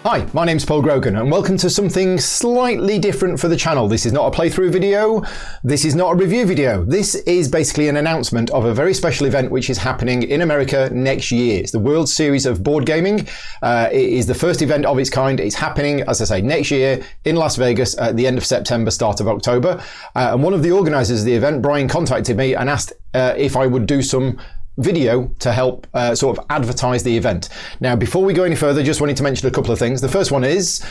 Hi, my name's Paul Grogan and welcome to something slightly different for the channel. This is not a playthrough video, this is not a review video. This is basically an announcement of a very special event which is happening in America next year. It's the World Series of Board Gaming. It is the first event of its kind. It's happening, as I say, next year in Las Vegas at the end of September, start of October. And one of the organisers of the event, Brian, contacted me and asked if I would do some video to help sort of advertise the event. Now, before we go any further, just wanted to mention a couple of things. The first one is,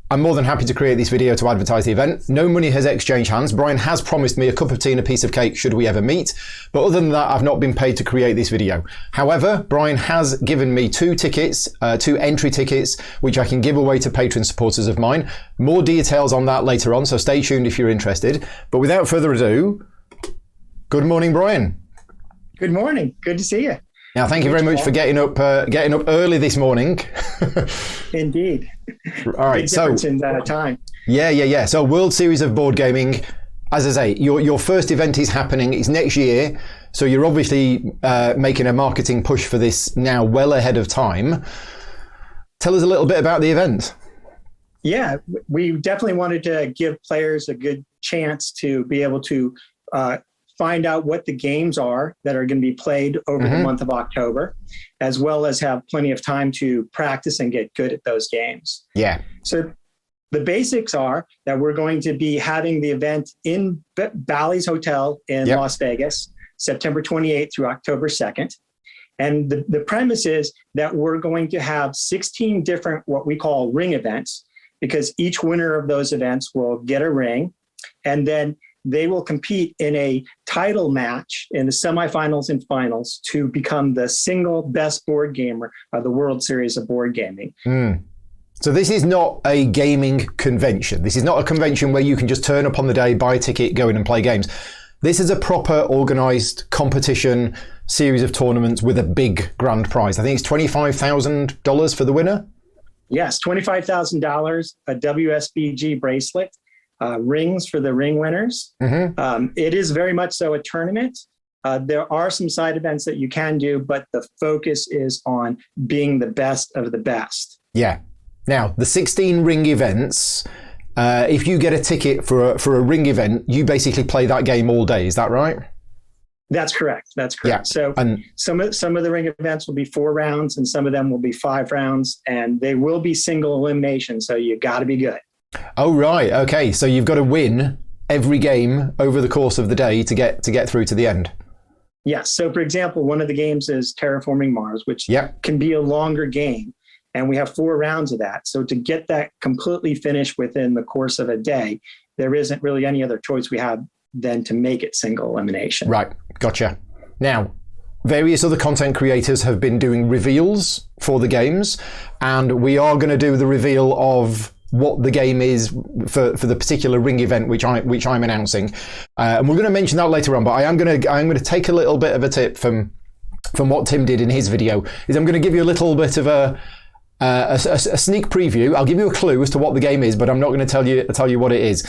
I'm more than happy to create this video to advertise the event. No money has exchanged hands. Brian has promised me a cup of tea and a piece of cake should we ever meet. But other than that, I've not been paid to create this video. However, Brian has given me two entry tickets, which I can give away to Patreon supporters of mine. More details on that later on, so stay tuned if you're interested. But without further ado, good morning, Brian. Good morning. Good to see you. Now, thank you very much for getting up early this morning. Indeed. All right. Big difference in time. Yeah. So, World Series of Board Gaming. As I say, your first event is happening. It's next year. So you're obviously making a marketing push for this now, well ahead of time. Tell us a little bit about the event. Yeah, we definitely wanted to give players a good chance to be able to find out what the games are that are going to be played over the month of October, as well as have plenty of time to practice and get good at those games. Yeah. So the basics are that we're going to be having the event in Bally's Hotel in Las Vegas, September 28th through October 2nd. And the premise is that we're going to have 16 different, what we call ring events, because each winner of those events will get a ring. And then they will compete in a title match in the semifinals and finals to become the single best board gamer of the World Series of Board Gaming. So this is not a gaming convention. This is not a convention where you can just turn up on the day, buy a ticket, go in and play games. This is a proper organised competition series of tournaments with a big grand prize. I think it's $25,000 for the winner. Yes, $25,000, a WSBG bracelet. Rings for the ring winners. It is very much so a tournament. There are some side events that you can do, but the focus is on being the best of the best. Yeah. Now, the 16 ring events, if you get a ticket for a ring event, you basically play that game all day. Is that right? That's correct. Yeah. So some of the ring events will be 4 rounds and some of them will be 5 rounds, and they will be single elimination. So you got to be good. Oh, right. Okay. So you've got to win every game over the course of the day to get through to the end. Yes. So, for example, one of the games is Terraforming Mars, which can be a longer game. And we have 4 rounds of that. So to get that completely finished within the course of a day, there isn't really any other choice we have than to make it single elimination. Right. Gotcha. Now, various other content creators have been doing reveals for the games, and we are going to do the reveal of what the game is for the particular ring event which I'm announcing, and we're going to mention that later on. But I'm going to take a little bit of a tip from what Tim did in his video. Is I'm going to give you a little bit of a sneak preview. I'll give you a clue as to what the game is, but I'm not going to tell you what it is.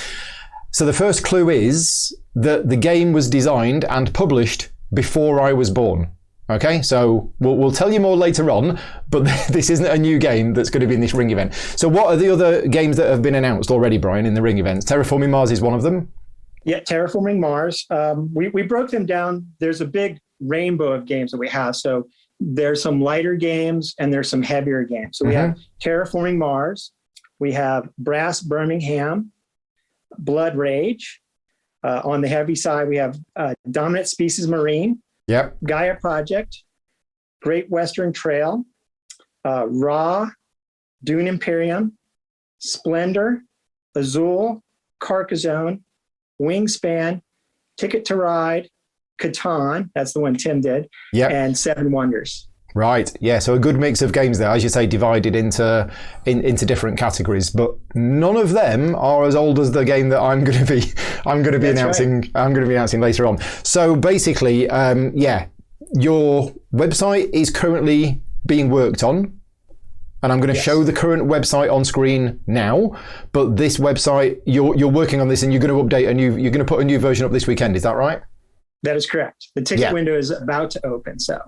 So the first clue is that the game was designed and published before I was born. Okay, so we'll tell you more later on, but this isn't a new game that's going to be in this ring event. So what are the other games that have been announced already, Brian, in the ring events? Terraforming Mars is one of them? Yeah, Terraforming Mars. We broke them down. There's a big rainbow of games that we have. So there's some lighter games and there's some heavier games. So we have Terraforming Mars. We have Brass Birmingham, Blood Rage. On the heavy side, we have Dominant Species Marine. Yep. Gaia Project, Great Western Trail, Ra, Dune Imperium, Splendor, Azul, Carcassonne, Wingspan, Ticket to Ride, Catan, that's the one Tim did, and Seven Wonders. Right. Yeah. So a good mix of games there, as you say, divided into different categories, but none of them are as old as the game that I'm going to be announcing. Right. I'm going to be announcing later on. So basically, your website is currently being worked on, and I'm going to show the current website on screen now. But this website, you're working on this, and you're going to update you're going to put a new version up this weekend. Is that right? That is correct. The ticket window is about to open. So.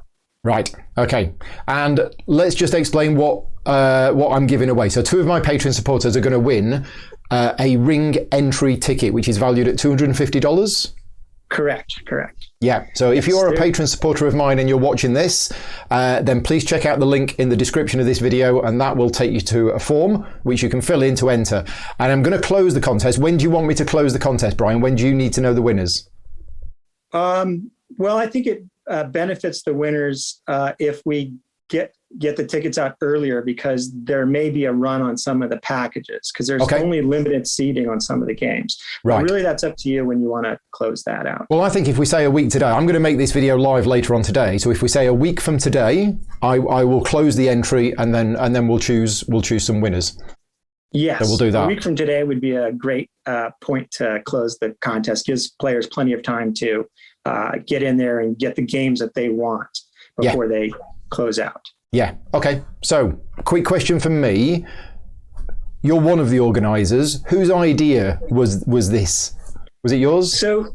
Right. Okay. And let's just explain what what I'm giving away. So 2 of my Patreon supporters are going to win a ring entry ticket, which is valued at $250. Correct. Yeah. So if you're a Patreon supporter of mine and you're watching this, then please check out the link in the description of this video, and that will take you to a form which you can fill in to enter. And I'm going to close the contest. When do you want me to close the contest, Brian? When do you need to know the winners? Well, I think it benefits the winners if we get the tickets out earlier, because there may be a run on some of the packages, because there's only limited seating on some of the games. Right. But really, that's up to you when you want to close that out. Well, I think if we say a week today, I'm going to make this video live later on today. So if we say a week from today, I will close the entry, and then we'll choose some winners. Yes, so we'll do that. A week from today would be a great point to close the contest. Gives players plenty of time to get in there and get the games that they want before they close out. Yeah. Okay. So, quick question from me. You're one of the organisers. Whose idea was this? Was it yours? So,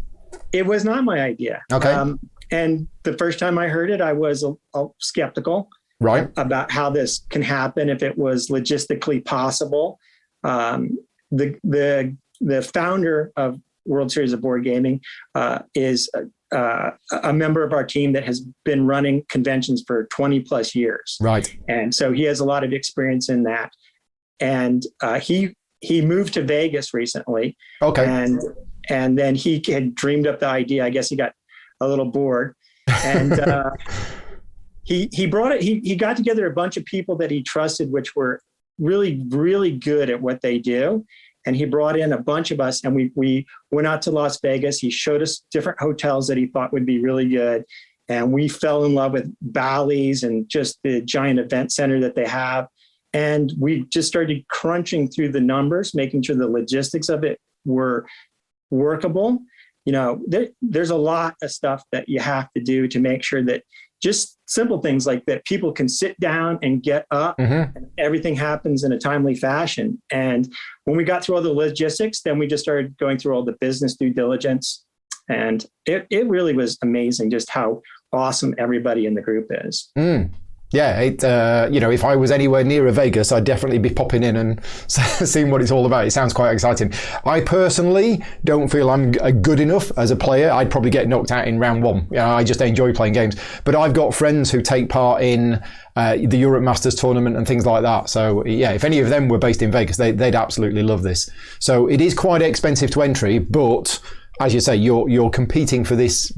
it was not my idea. Okay. And the first time I heard it, I was a skeptical. Right. About how this can happen, if it was logistically possible. The founder of World Series of Board Gaming is a member of our team that has been running conventions for 20 plus years. Right. And so he has a lot of experience in that. And he moved to Vegas recently. Okay. And then he had dreamed up the idea. I guess he got a little bored. And he brought it. He got together a bunch of people that he trusted, which were really, really good at what they do. And he brought in a bunch of us, and we went out to Las Vegas. He showed us different hotels that he thought would be really good. And we fell in love with Bally's and just the giant event center that they have. And we just started crunching through the numbers, making sure the logistics of it were workable. You know, there's a lot of stuff that you have to do to make sure that just simple things like that people can sit down and get up, and everything happens in a timely fashion. And when we got through all the logistics, then we just started going through all the business due diligence. And it really was amazing just how awesome everybody in the group is. Yeah, if I was anywhere near a Vegas, I'd definitely be popping in and seeing what it's all about. It sounds quite exciting. I personally don't feel I'm good enough as a player. I'd probably get knocked out in round 1. I just enjoy playing games. But I've got friends who take part in the Europe Masters tournament and things like that. So yeah, if any of them were based in Vegas, they'd absolutely love this. So it is quite expensive to entry, but as you say, you're competing for this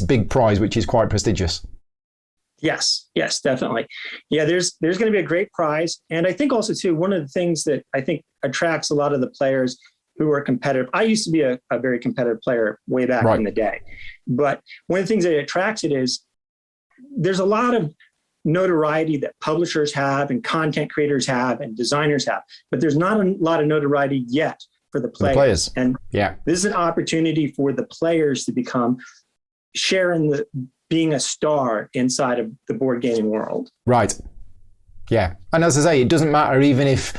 big prize, which is quite prestigious. Yes, definitely. Yeah, there's going to be a great prize. And I think also too, one of the things that I think attracts a lot of the players who are competitive. I used to be a very competitive player way back in the day. But one of the things that attracts it is there's a lot of notoriety that publishers have and content creators have and designers have, but there's not a lot of notoriety yet for the players. And this is an opportunity for the players to share in being a star inside of the board gaming world. Right. Yeah. And as I say, it doesn't matter even if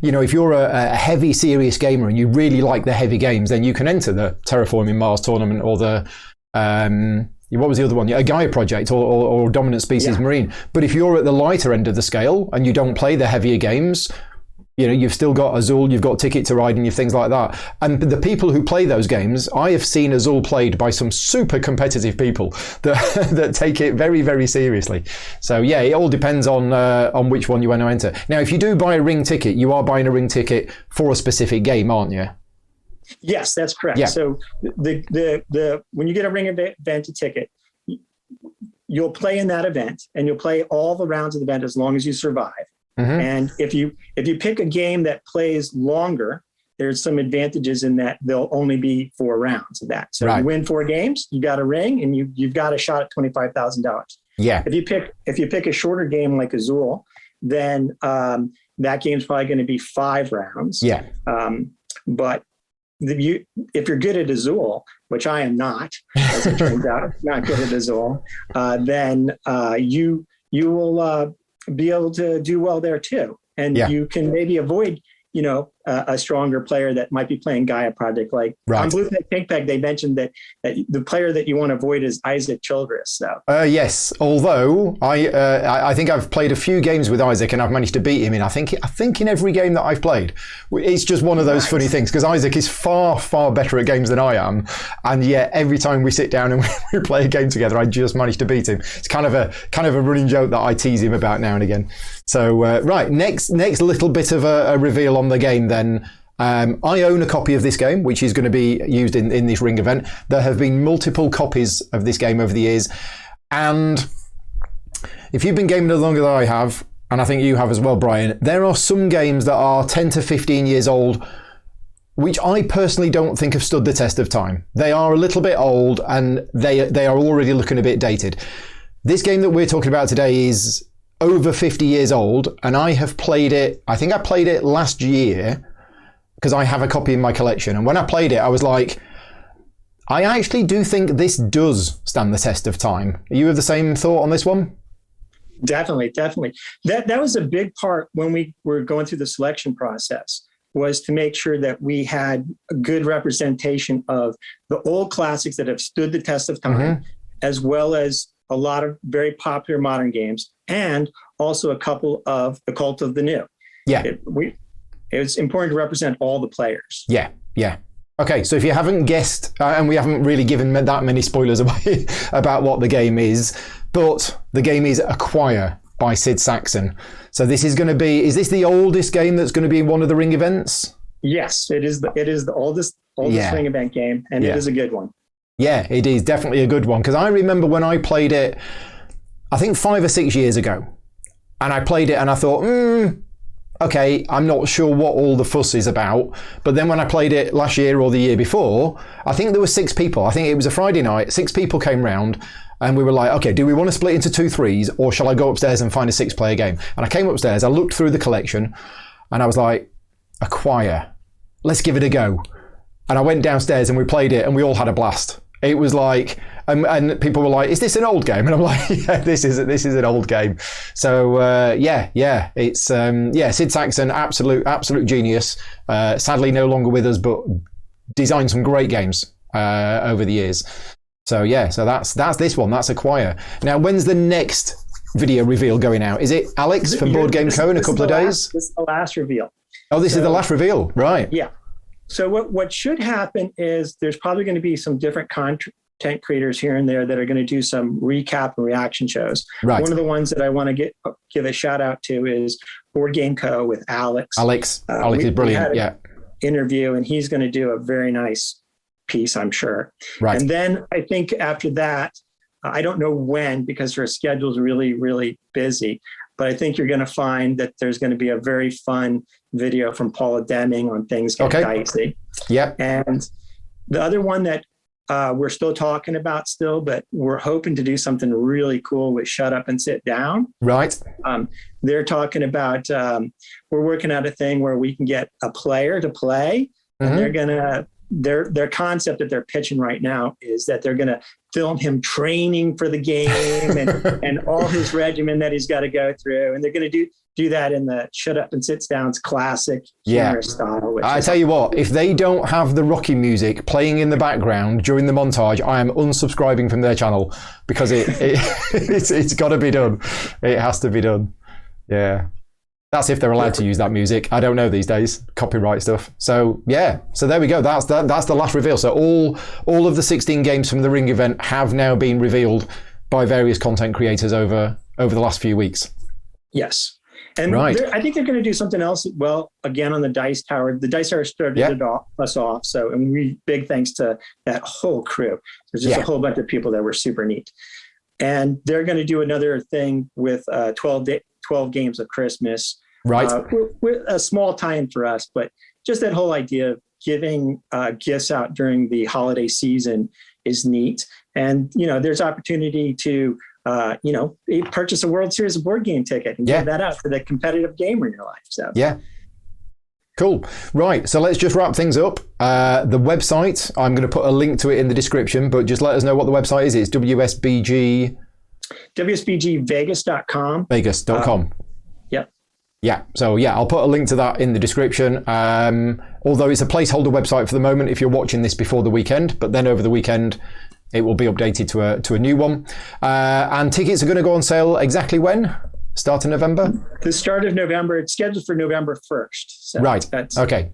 you're a heavy, serious gamer and you really like the heavy games, then you can enter the Terraforming Mars tournament or the, what was the other one? A Gaia Project or Dominant Species Marine. But if you're at the lighter end of the scale and you don't play the heavier games, you've still got Azul, you've got Ticket to Ride and you've things like that. And the people who play those games, I have seen Azul played by some super competitive people that take it very, very seriously. So yeah, it all depends on which one you want to enter. Now, if you do buy a ring ticket, you are buying a ring ticket for a specific game, aren't you? Yes, that's correct. Yeah. So the when you get a ring event ticket, you'll play in that event and you'll play all the rounds of the event as long as you survive. And if you pick a game that plays longer, there's some advantages in that there'll only be 4 rounds of that. So if you win 4 games, you got a ring and you've got a shot at $25,000. Yeah. If you pick a shorter game like Azul, then that game's probably going to be 5 rounds. Yeah. But if you're good at Azul, which I am not, as it turns out, not good at Azul, then you will be able to do well there too. And you can maybe avoid, a stronger player that might be playing Gaia Project. Like on Blue Pink Peg, they mentioned that the player that you want to avoid is Isaac Childress. So yes, although I think I've played a few games with Isaac and I've managed to beat him in I think in every game that I've played. It's just one of those funny things because Isaac is far better at games than I am, and yet every time we sit down and we play a game together, I just manage to beat him. It's kind of a running joke that I tease him about now and again. So right, next little bit of a reveal on the game then. I own a copy of this game, which is going to be used in this Ring event. There have been multiple copies of this game over the years, and if you've been gaming it longer than I have, and I think you have as well, Brian, there are some games that are 10 to 15 years old, which I personally don't think have stood the test of time. They are a little bit old, and they are already looking a bit dated. This game that we're talking about today is over 50 years old, and I have played it, I think I played it last year, because I have a copy in my collection. And when I played it, I was like, I actually do think this does stand the test of time. Are you of the same thought on this one? Definitely. That was a big part when we were going through the selection process, was to make sure that we had a good representation of the old classics that have stood the test of time, as well as a lot of very popular modern games, and also a couple of the Cult of the New. Yeah. It's important to represent all the players. Yeah. Okay, so if you haven't guessed, and we haven't really given that many spoilers away about what the game is, but the game is Acquire by Sid Sackson. So this is going to be, is this the oldest game that's going to be in one of the Ring events? Yes, it is the oldest Ring event game, and it is a good one. Yeah, it is definitely a good one, because I remember when I played it, I think 5 or 6 years ago, and I played it and I thought, okay, I'm not sure what all the fuss is about. But then when I played it last year or the year before, I think there were 6 people. I think it was a Friday night. 6 people came round and we were like, okay, do we want to split into 2 threes, or shall I go upstairs and find a 6-player game? And I came upstairs, I looked through the collection and I was like, Acquire, let's give it a go. And I went downstairs and we played it and we all had a blast. It was like, and people were like, is this an old game? And I'm like, yeah, this is an old game. So it's Sid Sackson, absolute genius. Sadly no longer with us, but designed some great games over the years. So that's this one. That's Acquire. Now, when's the next video reveal going out? Is it Alex from Board Game Co in a couple of days? This is the last reveal. Oh, this is the last reveal, right? Yeah. So what should happen is there's probably going to be some different content creators here and there that are going to do some recap and reaction shows. Right. One of the ones that I want to give a shout out to is Board Game Co with Alex. Alex is brilliant. Yeah. Interview, and he's going to do a very nice piece, I'm sure. Right. And then I think after that, I don't know when, because her schedule is really, really busy, but I think you're going to find that there's going to be a very fun video from Paula Deming on Things Get Dicey. Yep. And the other one that we're still talking about but we're hoping to do something really cool with Shut Up and Sit Down. Right. They're talking about, we're working out a thing where we can get a player to play, and they're going to, their concept that they're pitching right now is that they're going to film him training for the game and all his regimen that he's got to go through. And they're going to do that in the Shut Up and Sit Down's classic humorous style. I tell you what, if they don't have the Rocky music playing in the background during the montage, I am unsubscribing from their channel, because it's got to be done. It has to be done. Yeah. That's if they're allowed to use that music. I don't know these days, copyright stuff. So so there we go. That's the last reveal. So all of the 16 games from the Ring event have now been revealed by various content creators over the last few weeks. Yes. And I think they're going to do something else. Well, again, on the Dice Tower. The Dice Tower started us off. So, and big thanks to that whole crew. There's just a whole bunch of people that were super neat. And they're going to do another thing with 12 games of Christmas. Right. With a small tie-in for us, but just that whole idea of giving gifts out during the holiday season is neat. And, there's opportunity to, purchase a World Series of Board Game ticket and give that out for the competitive gamer in your life. So yeah. Cool. Right. So let's just wrap things up. The website, I'm going to put a link to it in the description, but just let us know what the website is. It's WSBGvegas.com. Vegas.com. Yep. Yeah, so yeah, I'll put a link to that in the description. Although it's a placeholder website for the moment if you're watching this before the weekend, but then over the weekend it will be updated to a new one. And tickets are going to go on sale exactly when? Start of November? The start of November. It's scheduled for November 1st. So right. Okay.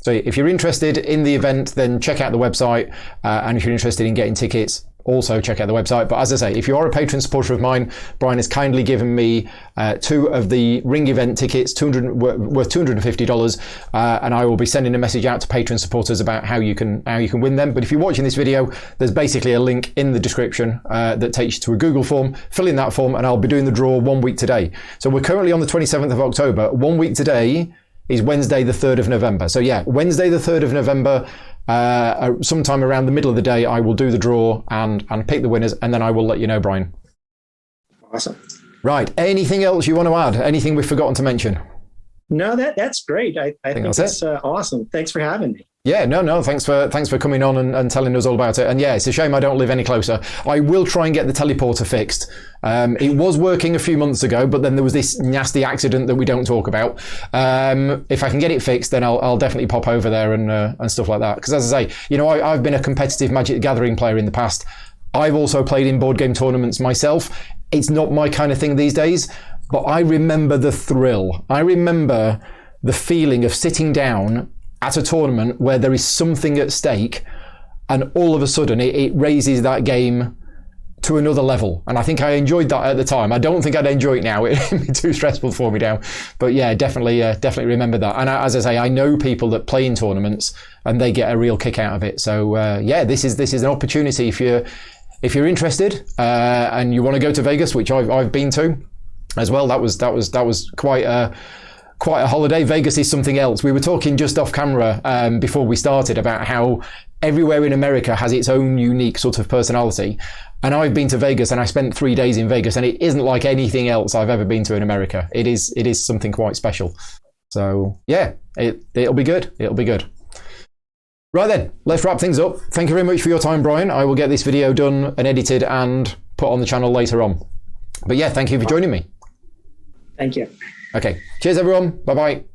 So if you're interested in the event, then check out the website. And if you're interested in getting tickets, also check out the website. But as I say, if you are a patron supporter of mine, Brian has kindly given me 2 of the Ring event tickets, worth $250, and I will be sending a message out to patron supporters about how you can win them. But if you're watching this video, there's basically a link in the description that takes you to a Google form. Fill in that form, and I'll be doing the draw 1 week today. So we're currently on the 27th of October. 1 week today is Wednesday, the 3rd of November. So yeah, Wednesday, the 3rd of November. Sometime around the middle of the day, I will do the draw and pick the winners, and then I will let you know, Brian. Awesome. Right. Anything else you want to add? Anything we've forgotten to mention? No, that's great. I think that's awesome. Thanks for having me. Yeah, no. Thanks for coming on and telling us all about it. And yeah, it's a shame I don't live any closer. I will try and get the teleporter fixed. It was working a few months ago, but then there was this nasty accident that we don't talk about. If I can get it fixed, then I'll definitely pop over there and stuff like that. Because as I say, I've been a competitive Magic the Gathering player in the past. I've also played in board game tournaments myself. It's not my kind of thing these days, but I remember the thrill. I remember the feeling of sitting down at a tournament where there is something at stake, and all of a sudden it raises that game to another level. And I think I enjoyed that at the time. I don't think I'd enjoy it now. It'd be too stressful for me now. But yeah, definitely remember that. And as I say, I know people that play in tournaments and they get a real kick out of it. So yeah, this is an opportunity if you're interested and you want to go to Vegas, which I've been to as well. That was quite a holiday. Vegas is something else. We were talking just off camera before we started about how everywhere in America has its own unique sort of personality. And I've been to Vegas and I spent 3 days in Vegas, and it isn't like anything else I've ever been to in America. It is something quite special. So yeah, it'll be good. It'll be good. Right then, let's wrap things up. Thank you very much for your time, Brian. I will get this video done and edited and put on the channel later on. But yeah, thank you for joining me. Thank you. Okay. Cheers, everyone. Bye-bye.